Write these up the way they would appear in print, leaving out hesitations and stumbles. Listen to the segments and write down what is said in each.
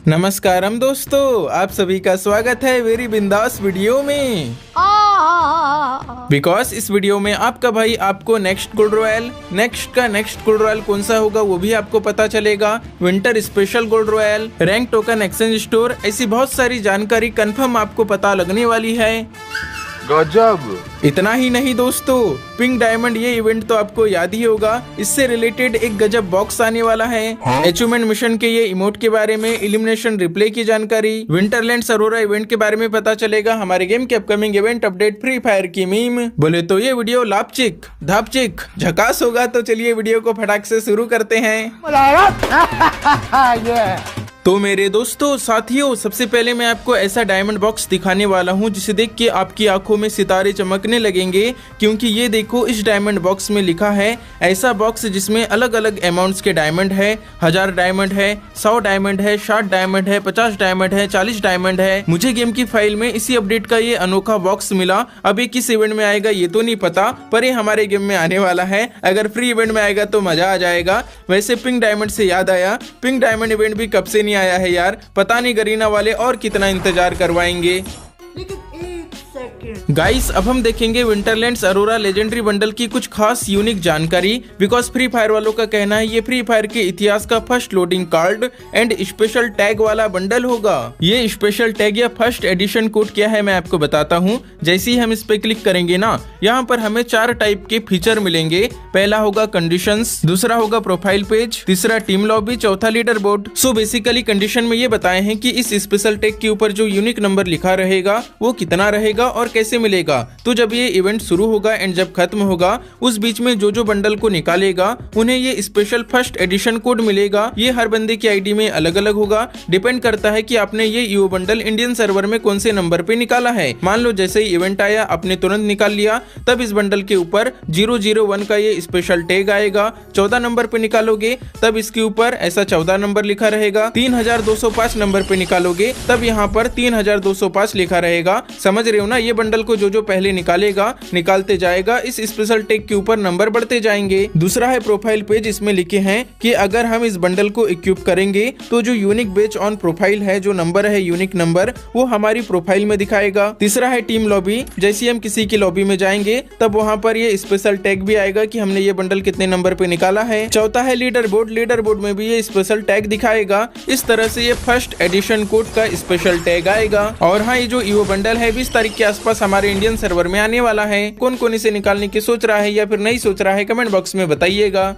नमस्कारम दोस्तों, आप सभी का स्वागत है वेरी बिंदास वीडियो में। बिकॉज इस वीडियो में आपका भाई आपको नेक्स्ट गोल्ड रॉयल कौन सा होगा वो भी आपको पता चलेगा। Winter special gold royal, rank token exchange store, ऐसी बहुत सारी जानकारी कंफर्म आपको पता लगने वाली है। गजब। इतना ही नहीं दोस्तों, पिंक डायमंड ये इवेंट तो आपको याद ही होगा। इससे रिलेटेड एक गजब बॉक्स आने वाला है। अचीवमेंट मिशन के ये इमोट के बारे में, इलिमिनेशन रिप्ले की जानकारी, विंटरलैंड्स अरोरा इवेंट के बारे में पता चलेगा। हमारे गेम के upcoming event update, free fire की मीम। बोले तो ये वीडियो लापचिक धापचिक झकास होगा। तो चलिए वीडियो को फटाक से शुरू करते हैं। तो मेरे दोस्तों साथियों, सबसे पहले मैं आपको ऐसा डायमंड बॉक्स दिखाने वाला हूं जिसे देख के आपकी आंखों में सितारे चमकने लगेंगे। क्योंकि ये देखो, इस डायमंड बॉक्स में लिखा है ऐसा बॉक्स जिसमें अलग अलग अमाउंट्स के डायमंड है। 1000 डायमंड है, 100 डायमंड है, 60 डायमंड है, 50 डायमंड है, 40 डायमंड है। मुझे गेम की फाइल में इसी अपडेट का ये अनोखा बॉक्स मिला। अब ये किस इवेंट में आएगा ये तो नहीं पता, पर ये हमारे गेम में आने वाला है। अगर फ्री इवेंट में आएगा तो मजा आ जाएगा। वैसे पिंक डायमंड से याद आया, पिंक डायमंड इवेंट भी कब से नहीं आया है यार। पता नहीं गरीना वाले और कितना इंतजार करवाएंगे। गाइस, अब हम देखेंगे विंटरलैंड्स अरोरा लेजेंडरी बंडल की कुछ खास यूनिक जानकारी। बिकॉज फ्री फायर वालों का कहना है ये फ्री फायर के इतिहास का first loading card and special tag वाला बंडल होगा। ये स्पेशल टैग या फर्स्ट एडिशन कोड क्या है मैं आपको बताता हूँ। जैसे ही हम इस पे क्लिक करेंगे ना, यहाँ पर हमें 4 टाइप के फीचर मिलेंगे। पहला होगा कंडीशंस, दूसरा होगा प्रोफाइल पेज, तीसरा टीम लॉबी, चौथा leader board. So basically condition में ये बताए हैं कि इस स्पेशल टैग के ऊपर जो यूनिक नंबर लिखा रहेगा वो कितना रहेगा और कैसे मिलेगा। तो जब ये इवेंट शुरू होगा एंड जब खत्म होगा, उस बीच में जो बंडल को निकालेगा उन्हें ये स्पेशल फर्स्ट एडिशन कोड मिलेगा। ये हर बंदे की आईडी में अलग अलग होगा। डिपेंड करता है कि आपने ये ईओ बंडल इंडियन सर्वर में कौन से नंबर पे निकाला है। मान लो जैसे ही इवेंट आया आपने तुरंत निकाल लिया, तब इस बंडल के ऊपर 001 का ये स्पेशल टैग आएगा। 14 नंबर पे निकालोगे तब इसके ऊपर ऐसा 14 नंबर लिखा रहेगा। 3205 नंबर पे निकालोगे तब यहाँ पर 3205 लिखा रहेगा। समझ रहे हो ना। ये बंडल को जो पहले निकालते जाएगा, इस स्पेशल टैग के ऊपर नंबर बढ़ते जाएंगे। दूसरा है प्रोफाइल पेज। इसमें लिखे हैं कि अगर हम इस बंडल को इक्विप करेंगे तो जो यूनिक बेच ऑन प्रोफाइल है, जो नंबर है यूनिक नंबर, वो हमारी प्रोफाइल में दिखाएगा। तीसरा है टीम लॉबी। जैसे हम किसी की लॉबी में जाएंगे तब वहाँ पर ये स्पेशल टैग भी आएगा कि हमने ये बंडल कितने नंबर पे निकाला है। चौथा है लीडर बोर्ड। लीडर बोर्ड में भी ये स्पेशल टैग दिखाएगा। इस तरह से ये फर्स्ट एडिशन कोड का स्पेशल टैग आएगा। और हाँ, ये जो ईओ बंडल है 20 तारीख के आसपास हमारे इंडियन सर्वर में आने वाला है। कौन कौन इसे निकालने की सोच रहा है या फिर नहीं सोच रहा है, कमेंट बॉक्स में बताइएगा।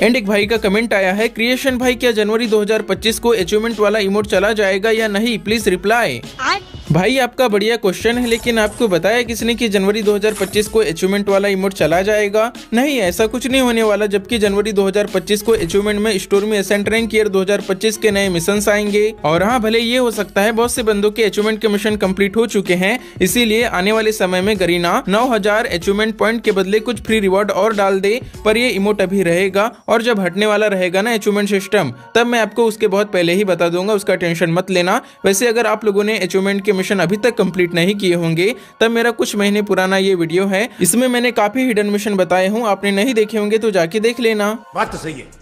एंड एक भाई का कमेंट आया है, क्रिएशन भाई क्या जनवरी 2025 को अचीवमेंट वाला इमोट चला जाएगा या नहीं, प्लीज रिप्लाई। भाई आपका बढ़िया क्वेश्चन है, लेकिन आपको बताया किसने कि जनवरी 2025 को अचीवमेंट वाला इमोट चला जाएगा? नहीं, ऐसा कुछ नहीं होने वाला। जबकि जनवरी 2025 को अचीवमेंट में स्टोर एसेंट रैंक ईयर 2025 के नए मिशन आएंगे। और हाँ, भले ये हो सकता है बहुत से बंदों के अचीवमेंट के मिशन कंप्लीट हो चुके हैं, इसीलिए आने वाले समय में गरीना 9000 अचीवमेंट पॉइंट के बदले कुछ फ्री रिवॉर्ड और डाल दे। पर ये इमोट अभी रहेगा और जब हटने वाला रहेगा ना अचीवमेंट सिस्टम, तब मैं आपको उसके बहुत पहले ही बता दूंगा, उसका टेंशन मत लेना। वैसे अगर आप लोगों ने अचीवमेंट के मिशन अभी तक कंप्लीट नहीं किए होंगे, तब मेरा कुछ महीने पुराना ये वीडियो है, इसमें मैंने काफी हिडन मिशन बताए हूँ। आपने नहीं देखे होंगे तो जाके देख लेना। बात तो सही है।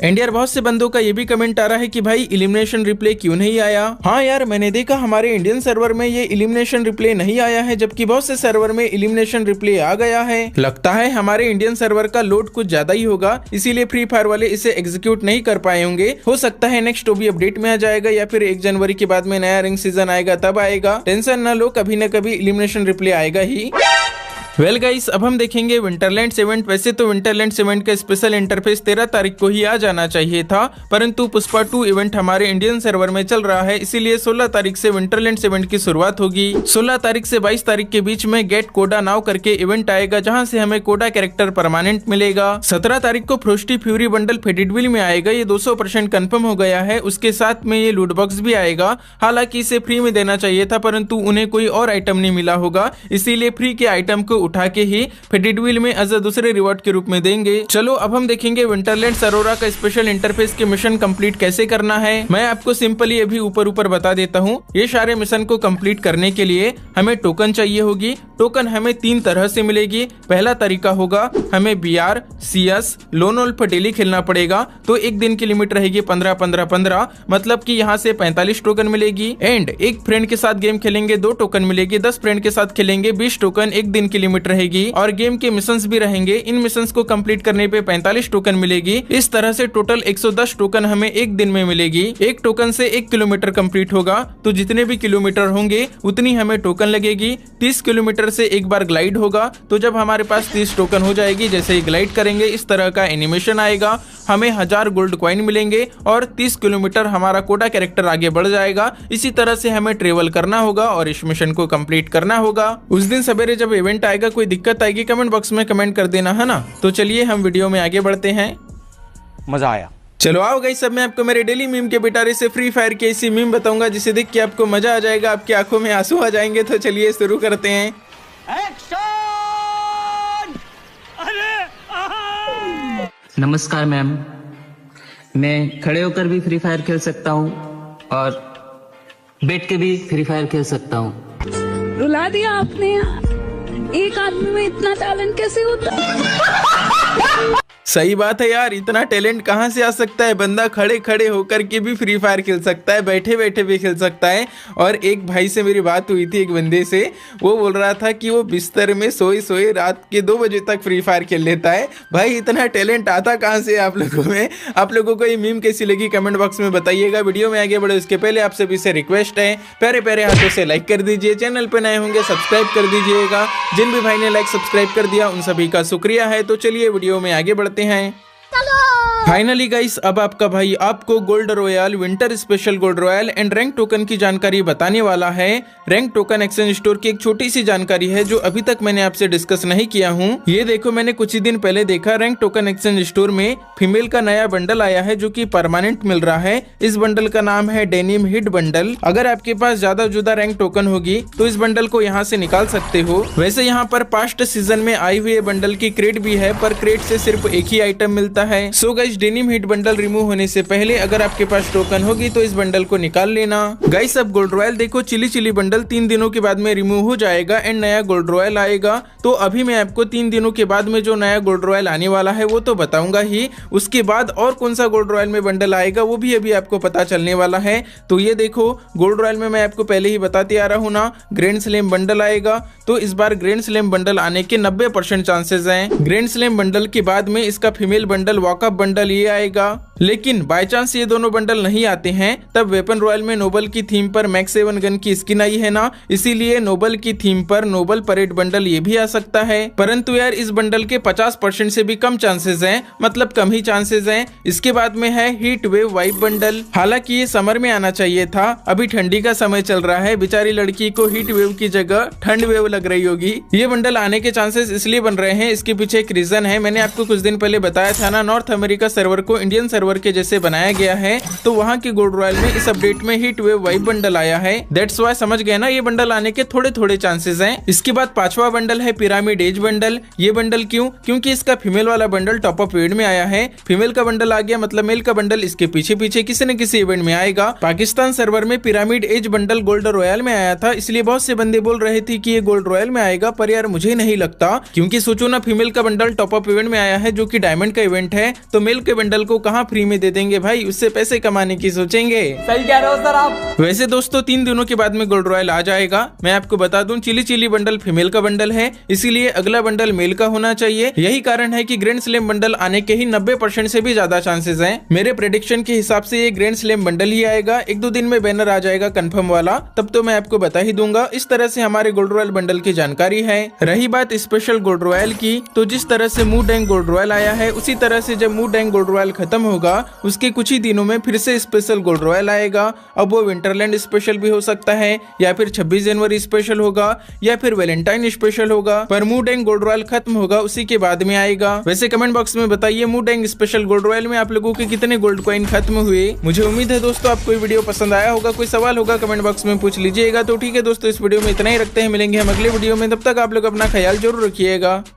एंड यार, बहुत से बंदों का ये भी कमेंट आ रहा है कि भाई इलिमिनेशन रिप्ले क्यों नहीं आया। हाँ यार, मैंने देखा हमारे इंडियन सर्वर में ये इलिमिनेशन रिप्ले नहीं आया है, जबकि बहुत से सर्वर में इलिमिनेशन रिप्ले आ गया है। लगता है हमारे इंडियन सर्वर का लोड कुछ ज्यादा ही होगा, इसीलिए फ्री फायर वाले इसे एग्जीक्यूट नहीं कर पाए होंगे। हो सकता है नेक्स्ट ओबी अपडेट में आ जाएगा या फिर 1 जनवरी के बाद में नया रिंग सीजन आएगा तब आएगा। टेंशन न लो, कभी न कभी इलिमिनेशन रिप्ले आएगा ही। वेल गाइस, अब हम देखेंगे विंटरलैंड्स इवेंट। वैसे तो विंटरलैंड्स इवेंट का स्पेशल इंटरफेस 13 तारीख को ही आ जाना चाहिए था, परंतु पुष्पा 2 इवेंट हमारे इंडियन सर्वर में चल रहा है, इसीलिए 16 तारीख से विंटरलैंड्स इवेंट की शुरुआत होगी। 16 तारीख से 22 तारीख के बीच में गेट कोडा नाउ करके इवेंट आएगा, जहां से हमें कोडा कैरेक्टर परमानेंट मिलेगा। 17 तारीख को फ्रोस्टी फ्यूरी बंडल फेडेड व्हील में आएगा, ये 200% कंफर्म हो गया है। उसके साथ में ये लूट बॉक्स भी आएगा। हालांकि इसे फ्री में देना चाहिए था, परंतु उन्हें कोई और आइटम नहीं मिला होगा, इसीलिए फ्री के आइटम को उठा के ही फेटेड व्हील में एज अ दूसरे रिवॉर्ड के रूप में देंगे। चलो अब हम देखेंगे विंटरलैंड्स अरोरा का स्पेशल इंटरफेस के मिशन कंप्लीट कैसे करना है। मैं आपको सिंपली अभी ऊपर बता देता हूँ। ये सारे मिशन को कंप्लीट करने के लिए हमें टोकन चाहिए होगी। टोकन हमें 3 तरह से मिलेगी। पहला तरीका होगा हमें BR, CS, lone wolf daily खेलना पड़ेगा। तो एक दिन की लिमिट रहेगी 15-15-15, मतलब कि यहाँ से 45 टोकन मिलेगी। एंड एक फ्रेंड के साथ गेम खेलेंगे 2 टोकन मिलेगी। 10 फ्रेंड के साथ खेलेंगे 20 टोकन, एक दिन की लिमिट रहेगी। और गेम के मिशंस भी रहेंगे। इन मिशंस को कंप्लीट करने पे 45 टोकन मिलेगी। इस तरह से टोटल 110 टोकन हमें एक दिन में मिलेगी। एक टोकन से 1 किलोमीटर कंप्लीट होगा, तो जितने भी किलोमीटर होंगे उतनी हमें टोकन लगेगी। 30 किलोमीटर से एक बार ग्लाइड होगा, तो जब हमारे पास 30 टोकन हो जाएगी, जैसे ही ग्लाइड करेंगे इस तरह का एनिमेशन आएगा, हमें 1000 गोल्ड कॉइन मिलेंगे और 30 किलोमीटर हमारा कोडा कैरेक्टर आगे बढ़ जाएगा। इसी तरह से हमें ट्रेवल करना होगा और इस मिशन को कंप्लीट करना होगा। उस दिन सवेरे जब इवेंट आएगा, कोई दिक्कत आएगी कमेंट बॉक्स में कमेंट कर देना, है ना। तो चलिए हम वीडियो में आगे बढ़ते हैं। मजा आया। चलो आओ गाइस, सब मैं आपको मेरे डेली मीम के पिटारे से फ्री फायर की ऐसी मीम बताऊंगा जिसे देख के आपको मजा आ जाएगा, आपकी आंखों में आंसू आ जाएंगे। तो चलिए शुरू करते हैं। नमस्कार मैम, मैं खड़े होकर भी फ्री फायर खेल सकता हूँ और बैठ के भी फ्री फायर खेल सकता हूँ। रुला दिया आपने यार, एक आदमी में इतना टैलेंट कैसे होता है? सही बात है यार, इतना टैलेंट कहाँ से आ सकता है। बंदा खड़े खड़े होकर के भी फ्री फायर खेल सकता है, बैठे बैठे भी खेल सकता है। और एक भाई से मेरी बात हुई थी, एक बंदे से, वो बोल रहा था कि वो बिस्तर में सोए सोए रात के 2 बजे तक फ्री फायर खेल लेता है। भाई इतना टैलेंट आता कहाँ से आप लोगों में। आप लोगों को ये मीम कैसी लगी कमेंट बॉक्स में बताइएगा। वीडियो में आगे बढ़े उसके पहले आप सभी से रिक्वेस्ट है, प्यारे प्यारे हाथों से लाइक कर दीजिए। चैनल पे नए होंगे सब्सक्राइब कर दीजिएगा। जिन भी भाई ने लाइक सब्सक्राइब कर दिया उन सभी का शुक्रिया है। तो चलिए वीडियो में आगे बढ़ते हैं। फाइनली गाइस, अब आपका भाई आपको gold royal, winter special gold royal and rank token की जानकारी बताने वाला है। रैंक टोकन एक्सचेंज स्टोर की एक छोटी सी जानकारी है जो अभी तक मैंने आपसे डिस्कस नहीं किया हूँ। ये देखो, मैंने कुछ ही दिन पहले देखा रैंक टोकन एक्सचेंज स्टोर में फीमेल का नया बंडल आया है जो कि परमानेंट मिल रहा है। इस बंडल का नाम है डेनिम हिट बंडल। अगर आपके पास ज्यादा जुदा रैंक टोकन होगी तो इस बंडल को यहाँ से निकाल सकते हो। वैसे यहाँ पर पास्ट सीजन में आई हुई बंडल की क्रेट भी है, पर क्रेट से सिर्फ एक ही आइटम मिलता है। So guys, denim hit bundle remove होने से पहले अगर आपके पास टोकन होगी तो इस बंडल को निकाल लेना। गाइस, अब गोल्ड रॉयल देखो, चिली चिली बंडल 3 दिनों के बाद में रिमूव हो जाएगा एंड नया गोल्ड रॉयल आएगा। तो अभी मैं आपको 3 दिनों के बाद में जो नया गोल्ड रॉयल आने वाला है वो तो बताऊंगा ही, उसके बाद और कौन सा गोल्ड रॉयल में बंडल आएगा वो भी अभी आपको पता चलने वाला है। तो ये देखो, गोल्ड रॉयल में मैं आपको पहले ही बताते आ रहा हूँ ना, ग्रैंड स्लैम बंडल आएगा। तो इस बार ग्रैंड स्लैम बंडल आने के 90% चांसेस हैं। ग्रैंड स्लैम बंडल के बाद में इसका फीमेल बंडल, वॉकअप बंडल ये आएगा। लेकिन बाय चांस ये दोनों बंडल नहीं आते हैं, तब वेपन रॉयल में नोबल की थीम पर मैक्स 7 गन की स्किन आई है ना, इसीलिए नोबल की थीम पर नोबल परेड बंडल ये भी आ सकता है। परंतु यार इस बंडल के 50% से भी कम चांसेस हैं, मतलब कम ही चांसेस हैं। इसके बाद में है हीट वेव वाइब बंडल। हालांकि ये समर में आना चाहिए था, अभी ठंडी का समय चल रहा है, बेचारी लड़की को हीट वेव की जगह ठंड वेव लग रही होगी। ये बंडल आने के चांसेस इसलिए बन रहे हैं, इसके पीछे एक रीजन है। मैंने आपको कुछ दिन पहले बताया था ना, नॉर्थ अमेरिका सर्वर को इंडियन सर्वर के जैसे बनाया गया है, तो वहाँ के गोल्ड रॉयल में इस अपडेट में हीट वेव वाइब बंडल आया है। दैट्स व्हाई समझ गए ना, ये बंडल आने के थोड़े थोड़े चांसेस हैं। इसके बाद 5वां बंडल है पिरामिड एज बंडल। ये बंडल क्यों? क्योंकि इसका फीमेल वाला बंडल टॉप अप इवेंट में आया है। फीमेल का बंडल आ गया, मतलब मेल का बंडल इसके पीछे पीछे किसी न किसी इवेंट में आएगा। पाकिस्तान सर्वर में pyramid as bundle gold royal में आया था, इसलिए बहुत से बंदे बोल रहे थे कि ये गोल्ड रॉयल में आएगा, पर यार मुझे नहीं लगता। क्योंकि सोचो ना, फीमेल का बंडल टॉप अप इवेंट में आया है जो कि डायमंड का इवेंट है, तो मेल के बंडल को कहाँ फ्री में दे देंगे भाई, उससे पैसे कमाने की सोचेंगे। सही कह रहे हो सर आप। वैसे दोस्तों 3 दिनों के बाद में गोल्ड रॉयल आ जाएगा। मैं आपको बता दूं, चिली चिली बंडल फीमेल का बंडल है, इसीलिए अगला बंडल मेल का होना चाहिए। यही कारण है कि ग्रैंड स्लैम बंडल आने के ही 90% से भी ज्यादा चांसेस हैं। मेरे प्रेडिक्शन के हिसाब से ये ग्रैंड स्लैम बंडल ही आएगा। 1-2 दिन में बैनर आ जाएगा कंफर्म वाला, तब तो मैं आपको बता ही दूंगा। इस तरह से हमारे गोल्ड रॉयल बंडल की जानकारी है। रही बात स्पेशल गोल्ड रॉयल की, तो जिस तरह से मूड एंड गोल्ड रॉयल आया है, उसी तरह से जब मूड एंड गोल्ड रॉयल खत्म होगा होगा उसके कुछ ही दिनों में फिर से स्पेशल गोल्ड रॉयल आएगा। अब वो विंटरलैंड स्पेशल भी हो सकता है, या फिर 26 जनवरी स्पेशल होगा, या फिर वैलेंटाइन स्पेशल होगा, पर मूडेंग गोल्ड रॉयल खत्म होगा उसी के बाद में आएगा। वैसे कमेंट बॉक्स में बताइए मूडेंग स्पेशल गोल्ड रॉयल में आप लोगों के कितने गोल्ड कॉइन खत्म हुए। मुझे उम्मीद है दोस्तों आपको ये वीडियो पसंद आया होगा। कोई सवाल होगा कमेंट बॉक्स में पूछ लीजिएगा। तो ठीक है दोस्तों, इस वीडियो में इतना ही रखते हैं, मिलेंगे हम अगले वीडियो में। तब तक आप लोग अपना ख्याल जरूर रखिएगा।